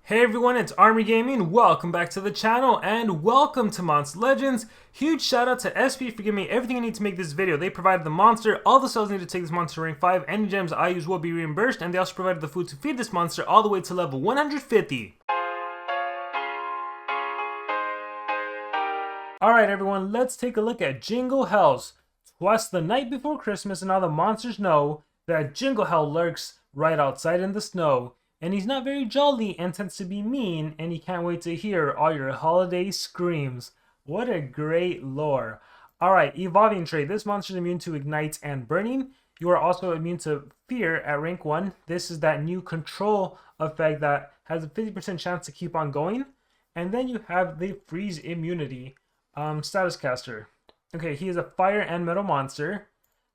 Hey everyone, it's Army Gaming. Welcome back to the channel and welcome to Monster Legends. Huge shout out to SP for giving me everything I need to make this video. They provided the monster, all the cells needed to take this monster to rank 5, any gems I use will be reimbursed, and they also provided the food to feed this monster all the way to level 150. Alright everyone, let's take a look at Jingle HELLS. Twas the night before Christmas and all the monsters know that Jingle Hell lurks right outside in the snow. And he's not very jolly and tends to be mean, and he can't wait to hear all your holiday screams. What a great lore. Alright, evolving trait. This monster is immune to ignite and burning. You are also immune to fear at rank 1. This is that new control effect that has a 50% chance to keep on going. And then you have the freeze immunity status caster. Okay, he is a fire and metal monster.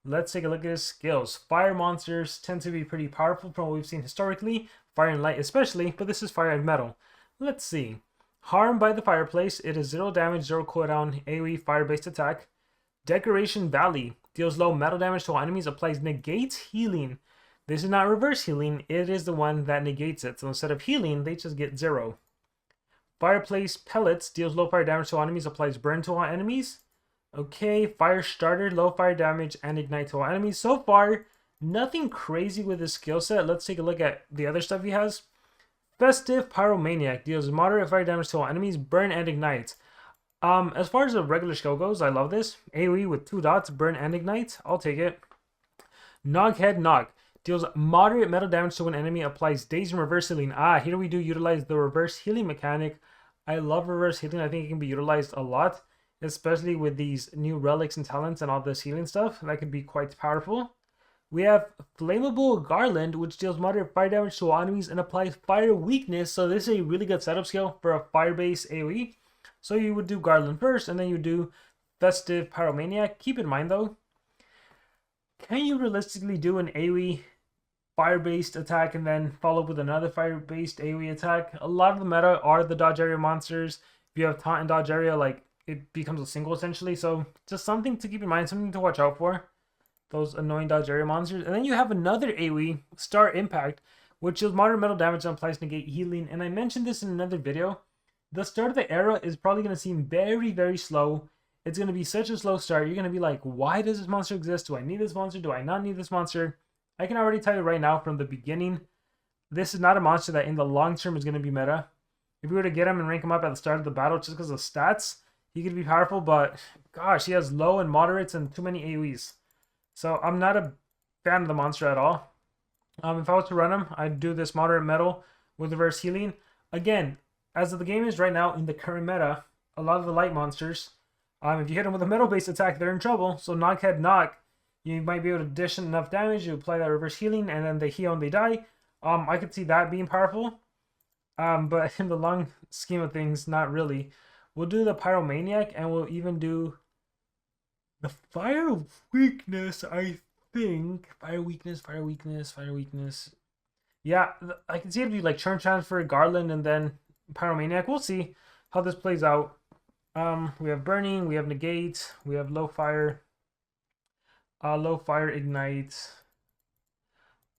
Let's take a look at his skills. Fire monsters tend to be pretty powerful from what we've seen historically. Fire and light especially, but this is fire and metal. Let's see. Harm by the fireplace. It is 0 damage, 0 cooldown, AoE fire-based attack. Decoration Valley. Deals low metal damage to all enemies, applies negates healing. This is not reverse healing, it is the one that negates it. So instead of healing, they just get 0. Fireplace Pellets. Deals low fire damage to all enemies, applies burn to all enemies. Okay, Fire Starter, low fire damage, and ignite to all enemies. So far, nothing crazy with his skill set. Let's take a look at the other stuff he has. Festive Pyromaniac, deals moderate fire damage to all enemies, burn and ignite. As far as the regular skill goes, I love this. AoE with 2 dots, burn and ignite. I'll take it. Noghead Nog, deals moderate metal damage to an enemy, applies daze and reverse healing. Here we do utilize the reverse healing mechanic. I love reverse healing. I think it can be utilized a lot, especially with these new relics and talents and all this healing stuff. That could be quite powerful. We have Flammable Garland, which deals moderate fire damage to all enemies and applies fire weakness. So this is a really good setup skill for a fire-based AoE. So you would do Garland first, and then you do Festive Pyromaniac. Keep in mind though, can you realistically do an AoE fire-based attack and then follow up with another fire-based AoE attack? A lot of the meta are the dodge area monsters. If you have taunt and dodge area, like, it becomes a single essentially. So just something to keep in mind, something to watch out for. Those annoying dodge area monsters. And then you have another AoE, Star Impact, which deals moderate metal damage and applies negate healing. And I mentioned this in another video. The start of the era is probably going to seem very, very slow. It's going to be such a slow start. You're going to be like, why does this monster exist? Do I need this monster? Do I not need this monster? I can already tell you right now from the beginning, this is not a monster that in the long term is going to be meta. If we were to get him and rank him up at the start of the battle just because of stats, he could be powerful, but gosh, he has low and moderates and too many AoEs. So I'm not a fan of the monster at all. If I was to run him, I'd do this moderate metal with reverse healing. Again, as the game is right now in the current meta, a lot of the light monsters, if you hit them with a metal-based attack, they're in trouble. So Noghead Knock, you might be able to dish enough damage, you apply that reverse healing, and then they heal and they die. I could see that being powerful. But in the long scheme of things, not really. We'll do the Pyromaniac, and we'll even do the fire weakness, I think. Fire weakness. Yeah, I can see it be like Churn Transfer, Garland, and then Pyromaniac. We'll see how this plays out. We have Burning, we have Negate, we have Low Fire Ignite.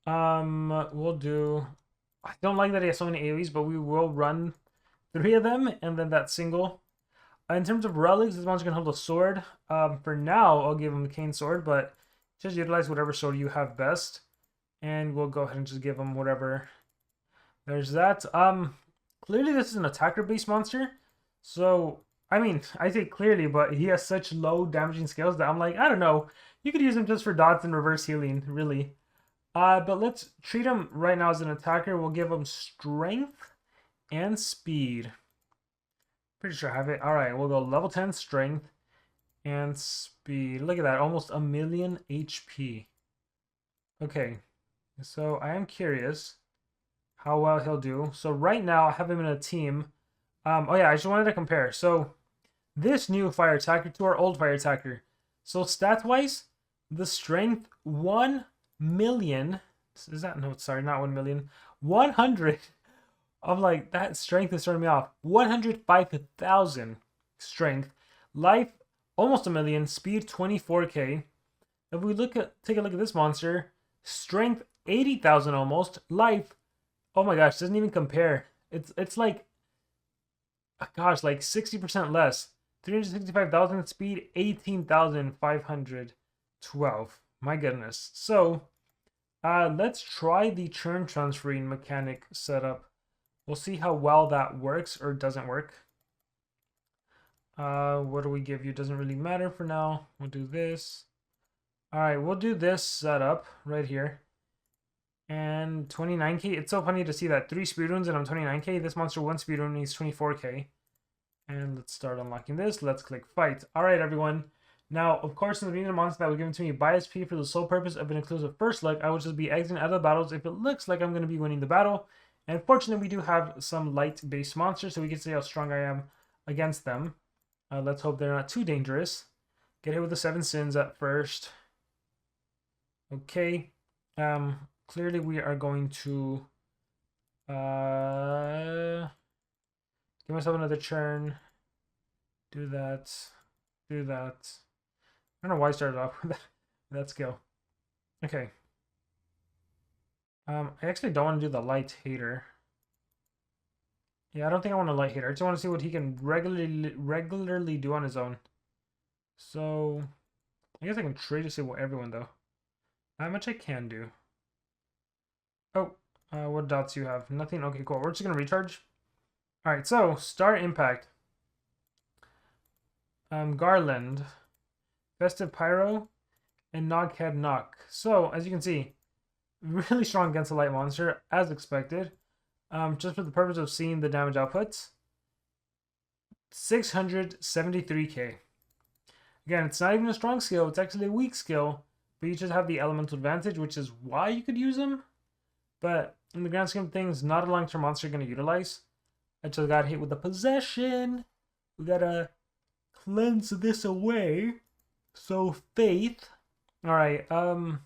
We'll do... I don't like that he has so many AoEs, but we will run 3 of them, and then that single. In terms of relics, this monster can hold a sword. For now, I'll give him the cane sword, but just utilize whatever sword you have best. And we'll go ahead and just give him whatever. There's that. Clearly this is an attacker-based monster. So, I mean, I say clearly, but he has such low damaging skills that I'm like, I don't know. You could use him just for dots and reverse healing, really. But let's treat him right now as an attacker. We'll give him strength and speed. Pretty sure I have it. Alright, we'll go level 10 strength and speed. Look at that, almost 1,000,000 HP. Okay, so I am curious how well he'll do. So right now I have him in a team. Oh yeah, I just wanted to compare. So this new fire attacker to our old fire attacker. So stats wise, the strength 1,000,000. Is that, no, sorry, not 1,000,000. 100. I'm like, that strength is throwing me off. 105,000 strength. Life, almost 1,000,000. Speed, 24k. If we take a look at this monster, strength, 80,000 almost. Life, oh my gosh, doesn't even compare. It's like, gosh, like 60% less. 365,000 speed, 18,512. My goodness. So, let's try the churn transferring mechanic setup. We'll see how well that works or doesn't work. What do we give you? Doesn't really matter for now. We'll do this. All right, we'll do this setup right here. And 29k. It's so funny to see that 3 speedruns and I'm 29k. This monster 1 speedrun needs 24k. And let's start unlocking this. Let's click fight. All right, everyone. Now, of course, in the beginning of the monster that was given to me by SP for the sole purpose of an exclusive first look, I will just be exiting out of the battles if it looks like I'm going to be winning the battle. And fortunately, we do have some light-based monsters, so we can see how strong I am against them. Let's hope they're not too dangerous. Get hit with the 7 sins at first. Okay. Clearly, we are going to give myself another churn. Do that. Do that. I don't know why I started off with that skill. Okay. I actually don't want to do the light hater. Yeah, I don't think I want a light hater. I just want to see what he can regularly do on his own. So, I guess I can trade disable everyone though. How much I can do. Oh, what dots do you have? Nothing? Okay, cool. We're just gonna recharge. Alright, so, Star Impact. Garland. Festive Pyro. And Noghead Knock. So, as you can see, really strong against a light monster, as expected. Just for the purpose of seeing the damage outputs. 673k. Again, it's not even a strong skill, it's actually a weak skill, but you just have the elemental advantage, which is why you could use them. But in the grand scheme of things, not a long-term monster you're going to utilize. I just got hit with the possession. We gotta cleanse this away. So, faith. Alright, I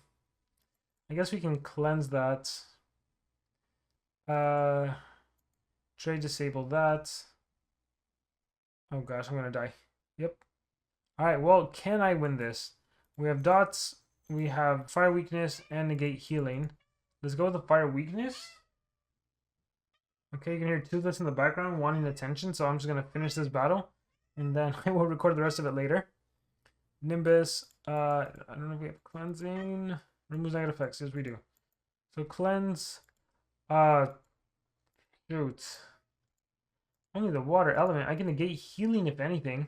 guess we can cleanse that. Trade disable that. Oh gosh, I'm gonna die. Yep. Alright, well, can I win this? We have dots, we have fire weakness, and negate healing. Let's go with the fire weakness. Okay, you can hear Toothless in the background wanting attention, so I'm just gonna finish this battle, and then I will record the rest of it later. Nimbus, I don't know if we have cleansing. Removes negative effects, yes we do. So cleanse, shoot. Only the water element. I can negate healing if anything.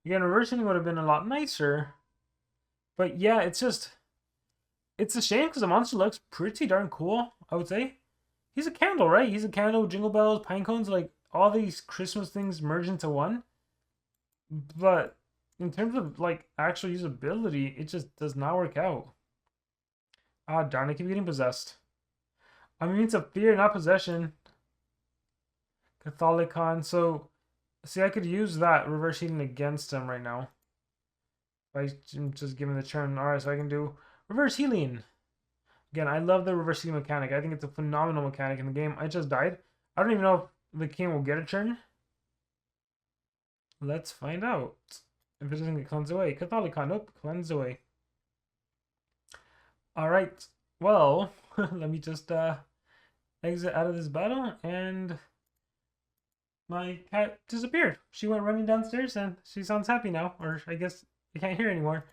Again, reverse healing would have been a lot nicer. But yeah, it's just... It's a shame because the monster looks pretty darn cool, I would say. He's a candle, right? He's a candle, jingle bells, pine cones, like all these Christmas things merge into one. But in terms of like actual usability, it just does not work out. Ah, darn, I keep getting possessed. I mean, it's a fear, not possession. Catholicon. So, see, I could use that reverse healing against him right now. If I'm just giving the turn. Alright, so I can do reverse healing. Again, I love the reverse healing mechanic. I think it's a phenomenal mechanic in the game. I just died. I don't even know if the king will get a turn. Let's find out. If it doesn't get cleansed away. Catholicon, nope, cleansed away. Alright, well, let me just exit out of this battle, and my cat disappeared. She went running downstairs, and she sounds happy now, or I guess you can't hear anymore.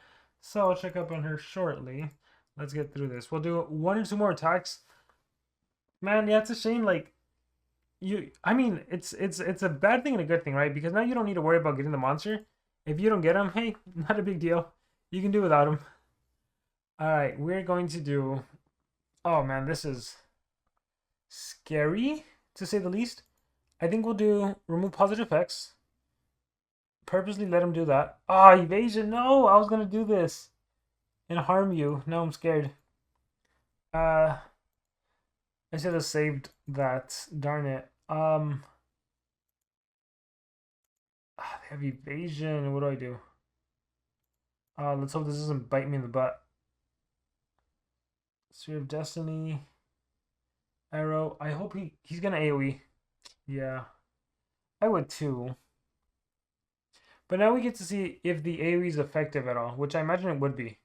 So I'll check up on her shortly. Let's get through this. We'll do 1 or 2 more attacks. Man, yeah, it's a shame, like, I mean, it's a bad thing and a good thing, right? Because now you don't need to worry about getting the monster. If you don't get him, hey, not a big deal. You can do without him. Alright, we're going to do... Oh man, this is scary, to say the least. I think we'll do remove positive effects. Purposely let him do that. Ah, evasion, no! I was gonna do this and harm you. Now I'm scared. I should have saved that. Darn it. They have evasion. What do I do? Let's hope this doesn't bite me in the butt. Sphere of Destiny. Arrow. I hope he's gonna AoE. Yeah. I would too. But now we get to see if the AoE is effective at all, which I imagine it would be.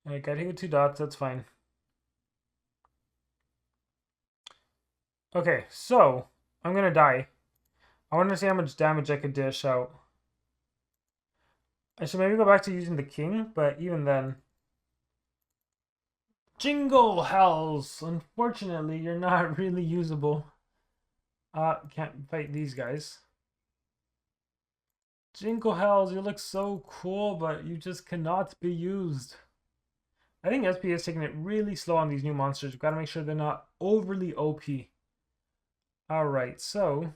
I got hit with 2 dots, that's fine. Okay, so I'm gonna die. I want to see how much damage I could dish out. I should maybe go back to using the king, but even then. Jingle hells! Unfortunately, you're not really usable. Can't fight these guys. Jingle hells, you look so cool, but you just cannot be used. I think SP is taking it really slow on these new monsters. We've got to make sure they're not overly OP. Alright, so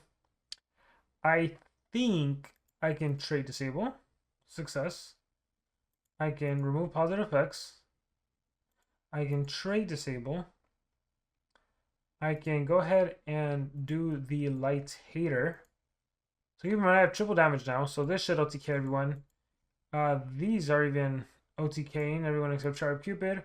I think I can trade disable. Success. I can remove positive effects. I can trade disable. I can go ahead and do the light hater. So even when I have triple damage now, so this should OTK everyone. These are even OTKing everyone except Sharp Cupid.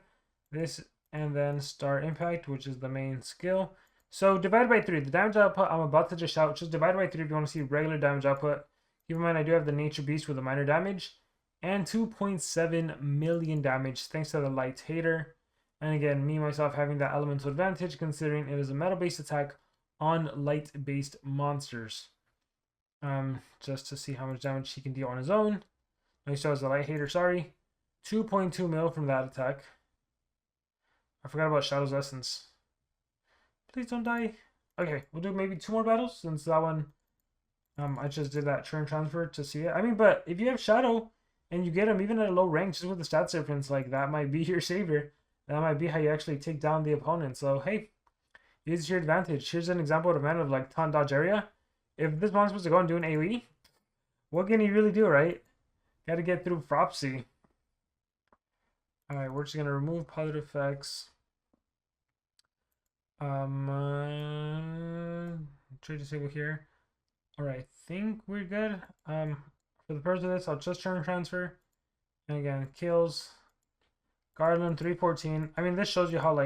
This and then Star Impact, which is the main skill. So divided by 3, the damage output I'm about to just shout, just divide by 3 if you want to see regular damage output. Keep in mind I do have the Nature Beast with a minor damage. And 2.7 million damage thanks to the light hater. And again, me myself having that elemental advantage considering it is a metal-based attack on light-based monsters. Just to see how much damage he can deal on his own. He still has the light hater, sorry. 2.2 mil from that attack. I forgot about Shadow's Essence. Please don't die. Okay, we'll do maybe 2 more battles since that one, I just did that turn transfer to see it. I mean, but if you have Shadow and you get him even at a low rank, just with the stat difference, like that might be your savior. That might be how you actually take down the opponent. So, hey, use your advantage. Here's an example of a man of like taunt dodge area. If this monster's supposed to go and do an AoE, what can he really do, right? Gotta get through Prophecy. Alright, we're just gonna remove positive effects. Trade disable here. Alright, I think we're good. For the purpose of this, I'll just turn transfer. And again, kills. Garland 314. I mean, this shows you how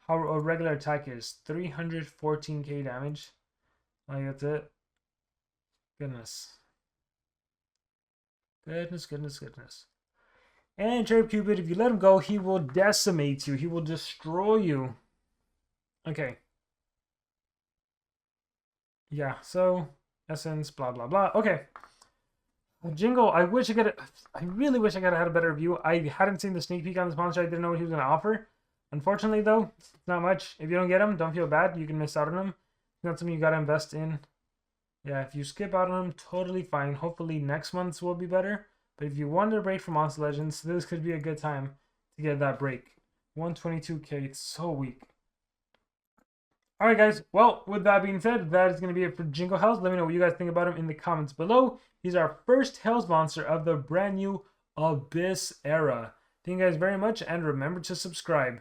a regular attack is. 314k damage. Like, that's it. Goodness. Goodness. And Cherub Cupid, if you let him go, he will decimate you. He will destroy you. Okay. Yeah, so essence, blah blah blah. Okay. Jingle, I really wish I could have had a better review. I hadn't seen the sneak peek on this monster. I didn't know what he was going to offer. Unfortunately, though, it's not much. If you don't get him, don't feel bad. You can miss out on him. It's not something you got to invest in. Yeah, if you skip out on him, totally fine. Hopefully next month's will be better. But if you wanted a break from Monster Legends, this could be a good time to get that break. 122k, it's so weak. Alright guys, well, with that being said, that is going to be it for Jingle Hells. Let me know what you guys think about him in the comments below. He's our first Hells monster of the brand new Abyss era. Thank you guys very much, and remember to subscribe.